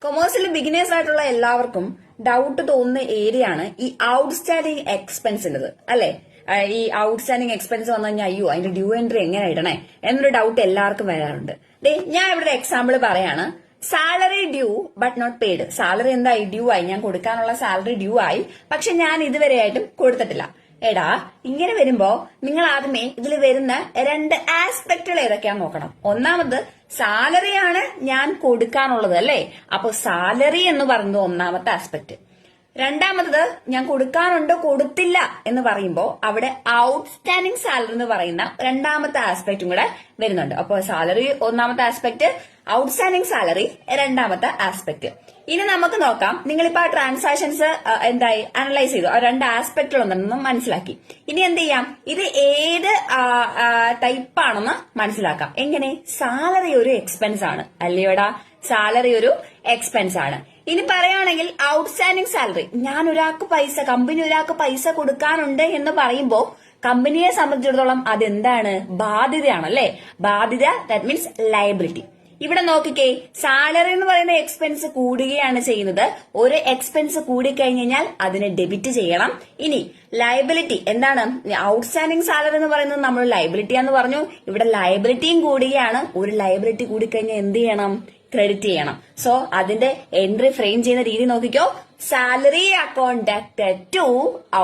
കൊമേഴ്സിൽ beginners ആയിട്ടുള്ള എല്ലാവർക്കും doubt തോന്നുന്ന ഏരിയ ആണ് ഈ ഔട്ട്സ്റ്റാൻഡിങ് എക്സ്പെൻസിൻ്റെത് അല്ലെ. ഈ ഔട്ട്സ്റ്റാൻഡിങ് എക്സ്പെൻസ് വന്നു കഴിഞ്ഞാൽ അയ്യോ അതിന്റെ ഡ്യൂ എൻട്രി എങ്ങനെ ഇടണേ എന്നൊരു ഡൗട്ട് എല്ലാവർക്കും വരാറുണ്ട്. ഞാൻ ഇവിടെ ഒരു എക്സാമ്പിൾ പറയാണ്. Salary due but not paid. Salary എന്തായി? ഡ്യൂ ആയി. ഞാൻ കൊടുക്കാനുള്ള സാലറി ഡ്യൂ ആയി, പക്ഷെ ഞാൻ ഇതുവരെയായിട്ടും കൊടുത്തിട്ടില്ല. എടാ, ഇങ്ങനെ വരുമ്പോ നിങ്ങൾ ആദ്യമേ ഇതിൽ വരുന്ന രണ്ട് ആസ്പെക്ടുകൾ ഏതൊക്കെയാന്ന് നോക്കണം. ഒന്നാമത് സാലറിയാണ് ഞാൻ കൊടുക്കാനുള്ളത് അല്ലേ. അപ്പൊ സാലറി എന്ന് പറയുന്നത് ഒന്നാമത്തെ ആസ്പെക്ട്. രണ്ടാമത് ഞാൻ കൊടുക്കാനുണ്ടോ കൊടുത്തില്ല എന്ന് പറയുമ്പോൾ അവിടെ ഔട്ട്സ്റ്റാൻഡിങ് സാലറി എന്ന് പറയുന്ന രണ്ടാമത്തെ ആസ്പെക്റ്റും കൂടെ വരുന്നുണ്ട്. അപ്പോൾ സാലറി ഒന്നാമത്തെ ആസ്പെക്ട്, ഔട്ട്സ്റ്റാൻഡിങ് സാലറി രണ്ടാമത്തെ ആസ്പെക്ട്. ഇനി നമുക്ക് നോക്കാം. നിങ്ങളിപ്പോ ആ ട്രാൻസാക്ഷൻസ് എന്തായി അനലൈസ് ചെയ്തു, ആ രണ്ട് ആസ്പെക്റ്റുകളുണ്ടെന്ന് മനസ്സിലാക്കി. ഇനി എന്ത് ചെയ്യാം? ഇത് ഏത് ടൈപ്പ് ആണെന്ന് മനസ്സിലാക്കാം. എങ്ങനെ? സാലറി ഒരു എക്സ്പെൻസ് ആണ് അല്ലയോടാ. സാലറി ഒരു എക്സ്പെൻസ് ആണ്. ഇനി പറയുകയാണെങ്കിൽ ഔട്ട്സ്റ്റാൻഡിങ് സാലറി, ഞാൻ ഒരാൾക്ക് പൈസ, കമ്പനി ഒരാൾക്ക് പൈസ കൊടുക്കാനുണ്ട് എന്ന് പറയുമ്പോൾ കമ്പനിയെ സംബന്ധിച്ചിടത്തോളം അതെന്താണ്? ബാധ്യതയാണ് അല്ലെ. ബാധ്യത, ദാറ്റ് മീൻസ് ലയബിലിറ്റി. ഇവിടെ നോക്കിക്കേ, സാലറി എന്ന് പറയുന്ന എക്സ്പെൻസ് കൂടുകയാണ് ചെയ്യുന്നത്. ഒരു എക്സ്പെൻസ് കൂടിക്കഴിഞ്ഞാൽ അതിനെ ഡെബിറ്റ് ചെയ്യണം. ഇനി ലയബിലിറ്റി എന്താണ്? ഔട്ട്സ്റ്റാൻഡിങ് സാലറി എന്ന് പറയുന്നത് നമ്മൾ ലയബിലിറ്റി എന്ന് പറഞ്ഞു. ഇവിടെ ലയബിലിറ്റിയും കൂടുകയാണ്. ഒരു ലയബിലിറ്റി കൂടിക്കഴിഞ്ഞാൽ എന്ത് ചെയ്യണം? ക്രെഡിറ്റ് ചെയ്യണം. സോ അതിന്റെ എൻട്രി ഫ്രെയിം ചെയ്യുന്ന രീതി നോക്കിക്കോ. Salary account debited to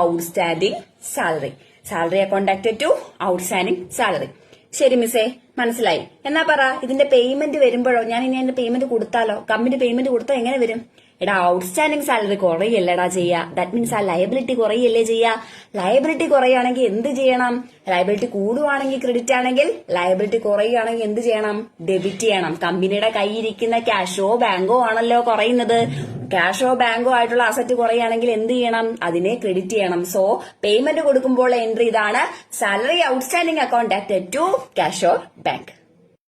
outstanding salary. Salary account debited to outstanding salary. ശരി മിസ്സേ, മനസ്സിലായി. എന്നാ പറ, ഇതിന്റെ പേയ്മെന്റ് വരുമ്പോഴോ ഞാൻ ഇനി അതിന്റെ പേയ്മെന്റ് കൊടുത്താലോ? കമ്പനി പേയ്മെന്റ് കൊടുത്താൽ എങ്ങനെ വരും? എടാ, ഔട്ട്സ്റ്റാൻഡിങ് സാലറി കുറയല്ലേടാ ചെയ്യാ. ദാറ്റ് മീൻസ് ആ ലയബിലിറ്റി കുറയല്ലേ ചെയ്യാ. ലയബിലിറ്റി കുറയുകയാണെങ്കിൽ എന്ത് ചെയ്യണം? ലയബിലിറ്റി കൂടുവാണെങ്കിൽ ക്രെഡിറ്റ് ആണെങ്കിൽ, ലയബിലിറ്റി കുറയുകയാണെങ്കിൽ എന്ത് ചെയ്യണം? ഡെബിറ്റ് ചെയ്യണം. കമ്പനിയുടെ കയ്യിരിക്കുന്ന ക്യാഷോ ബാങ്കോ ആണല്ലോ കുറയുന്നത്. ക്യാഷോ ബാങ്കോ ആയിട്ടുള്ള അസറ്റ് കുറയുകയാണെങ്കിൽ എന്ത് ചെയ്യണം? അതിനെ ക്രെഡിറ്റ് ചെയ്യണം. സോ പേയ്മെന്റ് കൊടുക്കുമ്പോൾ എൻട്രി ഇതാണ്: salary outstanding account debited to cash or bank.